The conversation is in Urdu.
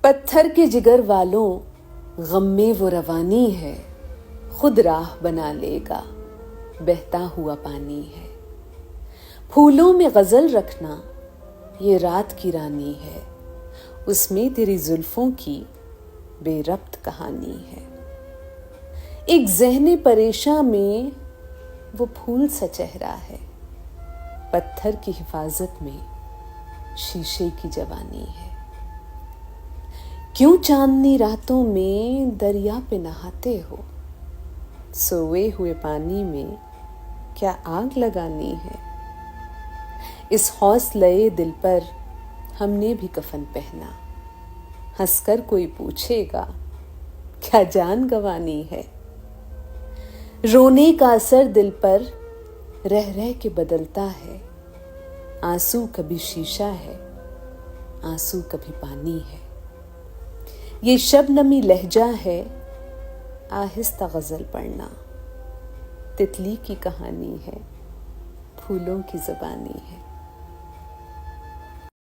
پتھر کے جگر والوں غم میں وہ روانی ہے، خود راہ بنا لے گا بہتا ہوا پانی ہے۔ پھولوں میں غزل رکھنا یہ رات کی رانی ہے، اس میں تیری زلفوں کی بے ربط کہانی ہے۔ ایک ذہن پریشاں میں وہ پھول سا چہرہ ہے، پتھر کی حفاظت میں شیشے کی جوانی ہے۔ کیوں چاندنی راتوں میں دریا پہ نہاتے ہو، سوئے ہوئے پانی میں کیا آگ لگانی ہے۔ اس حوصلے دل پر ہم نے بھی کفن پہنا، ہنس کر کوئی پوچھے گا کیا جان گنوانی ہے۔ رونے کا اثر دل پر رہ رہ کے بدلتا ہے، آنسو کبھی شیشہ ہے، آنسو کبھی پانی ہے۔ یہ شبنمی لہجہ ہے آہستہ غزل پڑھنا، تتلی کی کہانی ہے، پھولوں کی زبانی ہے۔